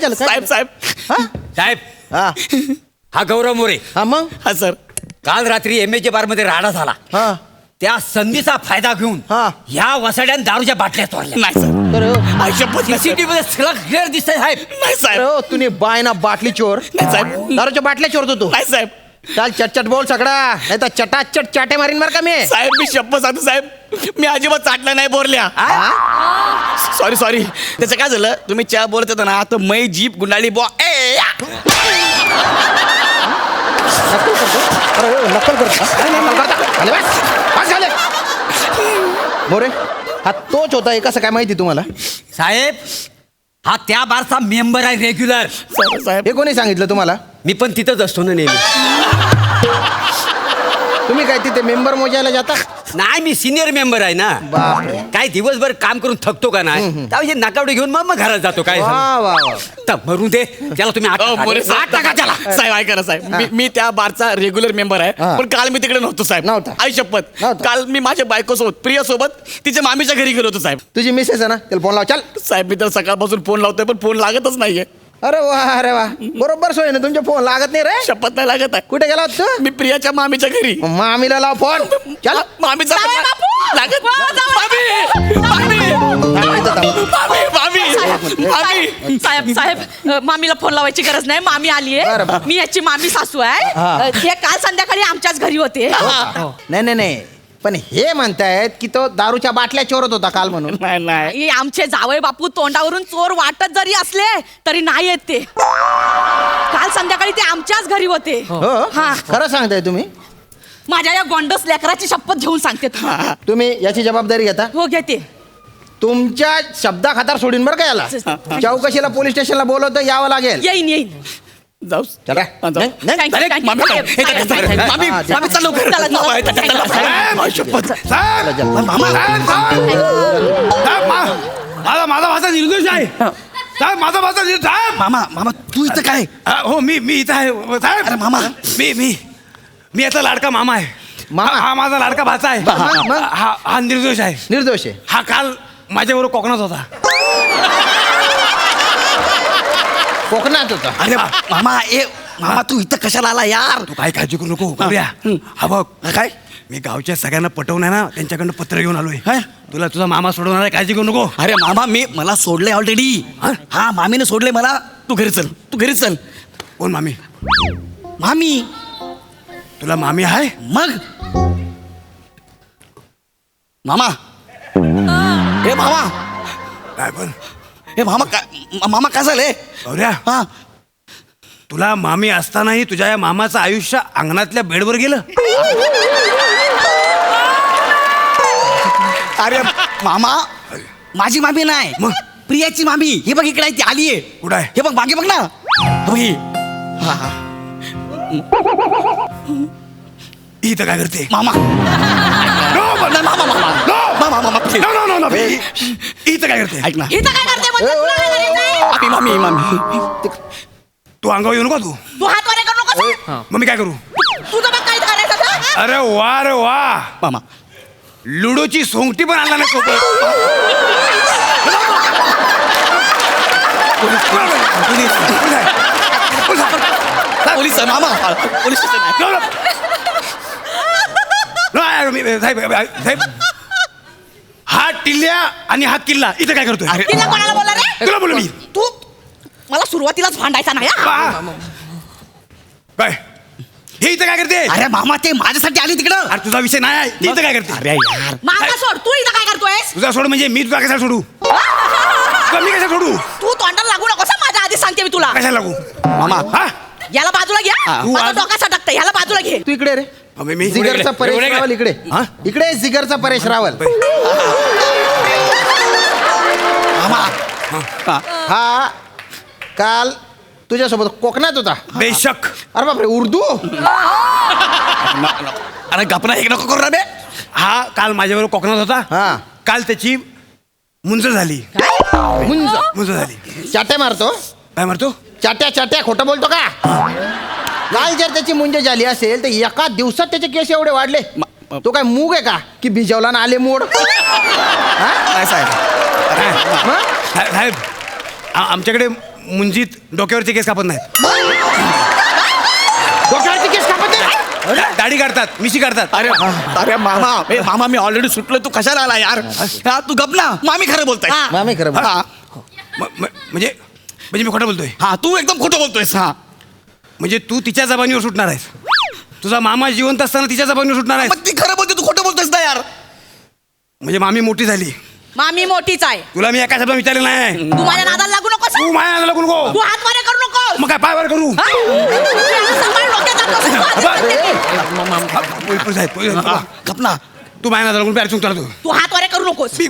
झालं साहेब साहेब साहेब हा हा गौरव मोरे. हा मग हा सर. काल रात्री एमएचे बार मध्ये राडा झाला. हा त्या संधीचा फायदा घेऊन हा. या वसाड्यान दारूच्या बाटल्या तोडल्या. नाही सर. तर सीसीटीव्ही मध्ये सगळं क्लिअर दिसतंय साहेब. नाही साहेब. तुम्ही बाय ना बाटली चोर नाही साहेब. दारूच्या बाटल्या चोरतो तू. नाही साहेब. चाल चटचट बोल सगळा नाही तर चटाचट चाटे मारीन मार का मी. साहेब मी शप्प सांगतो साहेब मी अजिबात चाटला नाही बोरल्या. Sorry sorry. त्याचं काय झालं तुम्ही चहा बोलत होता ना तर मै जीप गुंडाळी बॉ नक्कल करतो मोरे हा तोच होता कसं काय माहिती तुम्हाला. साहेब हा त्या बारचा मेंबर आहे रेग्युलर. साहेब हे कोणी सांगितलं तुम्हाला. मी पण तिथंच असतो ना नेहमी. तुम्ही काय तिथे मेंबर मोजायला जाता. नाही मी सिनियर मेंबर आहे ना. बापरे. काय दिवसभर काम करून थकतो का नाही त्यावेळी नाकावडे घेऊन मग घरात जातो. काय वा वा वा. तर मरून दे त्याला तुम्ही आठ टाका त्याला. साहेब ऐका ना साहेब मी त्या बारचा रेग्युलर मेंबर आहे हा. पण काल मी तिकडे नव्हतो साहेब. नव्हता. आई शपथ नव्हता. काल मी माझ्या बायको सोबत प्रिया सोबत तिच्या मामीच्या घरी गेलो होतो साहेब. तुझी मिसेस आहे ना त्याला फोन लाव चाल. साहेब मी तर सकाळपासून फोन लावतोय पण फोन लागतच नाहीये. अरे वा बरोबर सोय ना तुमचे फोन लागत नाही रे. शपथ नाही लागत आहे. कुठे गेला होता तू. मी प्रियाच्या मामीच्या घरी. मामीला लाव फोन चल. मामीचा जावई बापू! लागत वा, जावई! मामी मामी मामी साहेब साहेब मामीला फोन लावायची गरज नाही. मामी आलीये. बरं, बरं. मी याची मामी सासू आहे. हा. ते काल संध्याकाळी आमच्याच घरी होते. नाही पण हे म्हणतायत की तो दारूच्या बाटल्या चोरत होता काल म्हणून. नाही हे आमचे जावई बापू तोंडावरून चोर वाटत जरी असले तरी नाही येत ते. काल संध्याकाळी ते आमच्याच घरी होते. हो हा. खरं सांगताय तुम्ही. माझ्या या गोंडस लेकराची शपथ घेऊन सांगते तुम्हाला. तुम्ही याची जबाबदारी घेता. हो घेते. तुमच्या शब्दा खातार सोडून बरं का याला. चौकशीला पोलीस स्टेशनला बोलवतं यावं लागेल. येईन जाऊ चला. जाऊ. नाही. Thank you. मामी मामी हा, मामी चालू कर. चला, चला. साहेब, शपथ. माझा भाषा निर्दोष आहे साहेब. माझा भाषा निर्दोष साहेब. मामा तू इथं काय. हो मी इथं आहे साहेब. अरे मामा. मी याचा लाडका मामा आहे. मामा? हा माझा लाडका भाचा आहे. मग? हा निर्दोष आहे. निर्दोष आहे. हा काल माझ्याबरोबर कोकणात होता. कोकणात होता. अरे मामा तू इथं कशाला आला यार. तू काय काळजी करू नको बघूया. हा बघ काय मी गावच्या सगळ्यांना पटवून आहे ना त्यांच्याकडनं पत्र घेऊन आलोय. काय? तुला तुझा मामा सोडवणार आहे काळजी करू नको. अरे मामा मला सोडले ऑलरेडी. हा मामीने सोडले मला. तू घरी चल. कोण मामी. मामी तुला मामी आहे. मग मामा ए मामा काय पण ए मामा काय झालंय. गौऱ्या हा तुला मामी असतानाही तुझ्या या मामाचं आयुष्य अंगणातल्या बेडवर गेलं. अरे मामा माझी मामी नाही मग? प्रियाची मामी. हे बघ इकडे ती आलीये. कुठं आहे? हे बघ मागे बघ ना. बघ ही. हा इथं काय करते. मामा नाही, मामा इथं काय करते. ऐक ना. इथं काय करते म्हणजे तुला काय करायचंय? मामी तू अंगावर येऊ नको तू. तू हात वर करू नकोस. मग मी काय करू. तुझं मग काय करायचं आता? अरे वा मामा लुडोची सोंगटी पण आणला नाही सोबत. पोलीस मामा पोलीस स्टेशन आहे. साहेब हा टिल्ल्या आणि हा किल्ला इथं काय करतोय. तिला कोणाला बोलला रे? तुला बोलू मी. तू मला सुरुवातीलाच भांडायचा नाही हा? काय हे इथं काय करते. अरे मामा ते माझ्यासाठी आली तिकडं. अरे तुझा विषय नाही आहे. ती इथं काय करते. अरे यार माझा सोड. तू इथं काय करतोयस? तुझा सोड म्हणजे मी तुझा कशाला सोडू. मी कशा सोडू. तू तोंडाला लागू नकोस हा, माझ्या आधी सांगते मी तुला. कशाला लागू. मामा हा याला बाजूला घ्या. हा. माझा डोका सटकतं. ह्याला बाजूला घे. तू इकडे रे. मी जिगरचा परेश रावल इकडे. इकडे जिगरचा परेश रावल. मामा हा काल तुझ्यासोबत कोकणात होता. बेशक. अरे बापरे उर्दू. अरे गपना एक नको करू रे बे. हा काल माझ्याबरोबर कोकणात होता. हा काल त्याची मुंज झाली. मुंज झाली. चाट्या मारतो. काय मारतो. चाट्या खोटं बोलतो का. काल जर त्याची मुंज झाली असेल तर एका दिवसात त्याचे केस एवढे वाढले. तो काय मूग आहे का की भिजवला ना आले मोड. नाही साहेब मग? साहेब आमच्याकडे मुंजीत डोक्यावरचे केस कापत नाहीत. डोक्यावरची केस कापत नाही? दाढी काढतात, मिशी काढतात. अरे अरे मामा ए मामा मी ऑलरेडी सुटलो तू कशाला आला यार हा, तू गप ना मामी खरं बोलताय हा. मामी खरं बोल. हा म्हणजे मी खोटं बोलतोय. हा तू एकदम खोटं बोलतोयस हा म्हणजे तू तिच्या जबानीवर सुटणार आहेस. तुझा मामा जिवंत असताना तिच्या जबानीवर सुटणार आहेस. मग ती खरं बोलते तू खोटं बोलतोयस ना यार म्हणजे मामी मोठी झाली. मामी मोठीच आहे. तुला मी एका शब्द विचारलं नाही. तू माझ्या नादाला लागू नकोस. तू माझ्या नादाला लागू नको. तू हात मारे करू नकोस. मग काय पायवर करू? हा? तू सांभाळ डोक्यात जात नकोस. तू हात मारे. पोलीस आहेत, पोलीस आहेत. हा, गप ना तू माझ्या नादाला लागून अडचण तुला तू. तू हात मारे करू नकोस. ही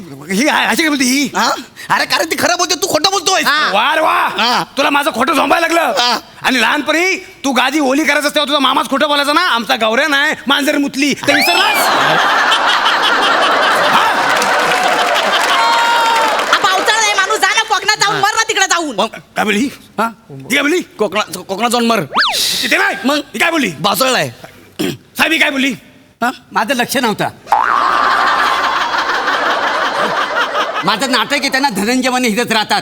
अशी काय बोलते ही? हा अरे कारण ती खरं बोलते तू खोटं बोलतोय हा. वा रे वा. हा. तुला माझं खोटं झोंबायला लागलं. हा. आणि लहानपणी तू गादी ओली करायचं तेव्हा तुझा मामाच खोटं बोलायचा ना. आमचा गौऱ्या नाही मांजर मुतली ते विसरलास? हा पावसाळा आहे माणूस जा ना कोकणात जाऊन मर ना तिकडे जाऊन. मग काय बोलली? हा ती काय बोलली? कोकणात जाऊन मर तिथे नाही मग? ती काय बोलली? बासळलाय साहेब ही काय बोलली? माझं लक्ष नव्हतं. माझं नाटक आहे त्यांना धनंजय माने हिथंच राहतात.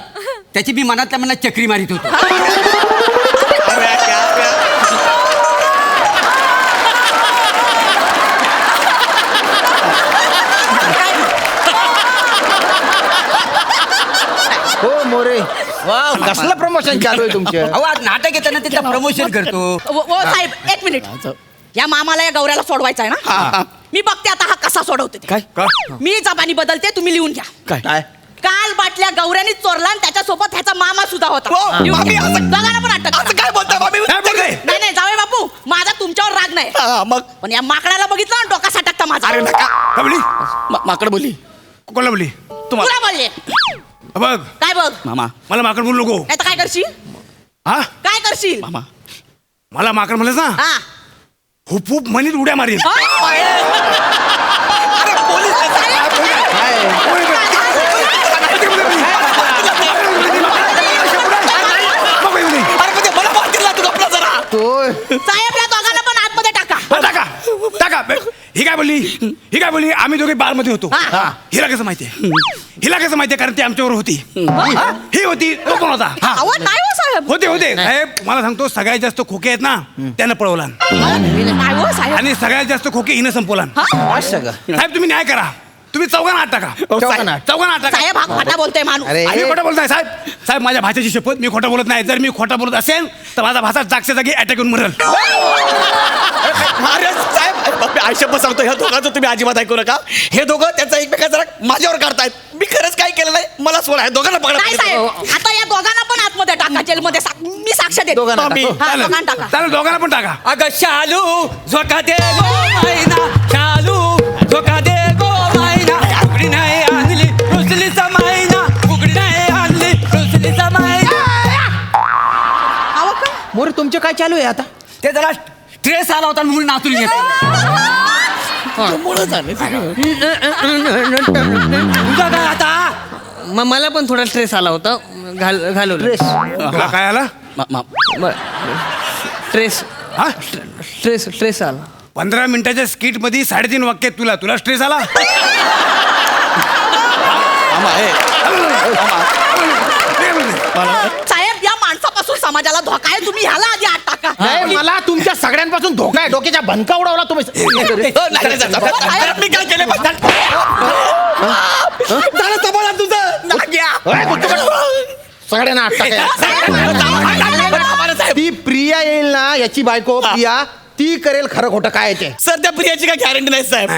त्याची मी मनातल्या मनात चक्री मारित होतो. अरे यार. हो मोरे कसलं प्रमोशन चालू आहे तुमचं? अहो आज नाटक आहे त्यांना त्याचं प्रमोशन करतो. ओ साहेब एक मिनिट. या मामाला या गौऱ्याला सोडवायचा आहे ना. मी बघते आता हा कसा सोडवते ते. काय का? मी जबानी बदलते तुम्ही लिहून घ्या. काय काल बाटल्या गौऱ्यानी चोरला आणि त्याच्यासोबत ह्याचा मामा सुद्धा होता. हो, लिहून मामी, घ्या. असं- दोघांना पण अटक असं करा. काय बोलताय मामी काय बोलते? नाही नाही जावे बापू माझा तुमच्यावर राग नाही हा, मग पण या माकडाला बघितलं ना डोका सटकता माझा. अरे नका काय बोलली? माकड बोली कोणाला बोलली? तुला बोलले बघ काय बघ मामा मला माकड बोलू नको. नाही तर काय करशील हा काय करशील मामा मला माकड म्हणलं ना हा हुप हुप म्हणीत उड्या मारीन. अरे पोलीस अरे म्हणजे मला मारतील ना तू आपला जरा साहेब या दोघांना पण आतमध्ये टाका. टाका टाका. ही काय बोलली? ही काय बोलली? आम्ही दोघे बार मध्ये होतो. हा. हिला कसं माहितीये? हिला कसं माहितीये? कारण ती आमच्यावर होती. ही होती तो कोण होता? अहो नाही हो साहेब होते साहेब मला सांगतो सगळ्यात जास्त खोके आहेत ना त्यानं पळवला नाही हो साहेब आणि सगळ्यात जास्त खोके हिनं संपवला. साहेब तुम्ही न्याय करा. तुम्ही चौघांना आत टाका. चौघांना आत. चौघांना आत टाका. साहेब हा खोटा बोलतोय माणूस. अरे आम्ही खोटं बोलताय साहेब. साहेब माझ्या भाच्याची शपथ मी खोटं बोलत नाही. जर मी खोटं बोलत असेल तर माझा भाषा जागच्या जागी अटॅक येऊन मरेल. अरे साहेब मी आयुष्यभर सांगतो ह्या दोघांचं तुम्ही अजिबात ऐकू नका हे दोघं त्याचा एकमेकाचा राग माझ्यावर काढतायत मी खरंच काय केलं नाही मला सोडा हे दोघांना नाही पकडा साहेब आता या दोघांना पण आतमध्ये टाका जेलमध्ये मी साक्ष देते. दोघांना मामी. टाका. हा, चालेल दोघांना टाका. चालेल, दोघांना पण टाका. अगं शालू झोका दे गो मायना शालू झोका दे गो मायना उघडी नाही आणली रुसलीचा मायना उघडी नाही आणली रुसलीचा मायना. अहो का मोरे तुमचं काय चालू आहे आता? ते जरा स्ट्रेस आला होता म्हणून नाचून घेत. तुझा काय आता? मला पण थोडा स्ट्रेस आला होता घालवलं तुला काय आला? स्ट्रेस हा स्ट्रेस आला 15 मिनिटाच्या स्किट मध्ये 3.5 वाक्यात तुला स्ट्रेस आला? साहेब या माणसापासून समाजाला धोका आहे तुम्ही ह्याला आधी आत टाका. नाही मला तुमच्या सगळ्यांपासून धोका आहे. डोक्याच्या भनका उडवला तुम्ही. मी काय केलं झालं सांभाळा तुझं सगळ्यांना आत टाका. ती प्रिया येईल ना याची बायको प्रिया ती करेल खरं खोटं काय ते. सर त्या प्रियाची काय गॅरंटी नाही साहेब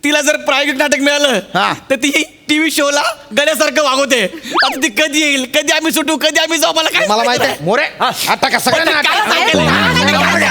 तिला जर प्रायोगिक नाटक मिळालं हा. तर ती टीव्ही शोला गड्यासारखं वागवते आता ती कधी येईल कधी आम्ही सुटू कधी आम्ही जाऊ मला काय मला माहिती आहे मोरे आत टाका सगळ्यांना आत टाका. काय सांगितलं?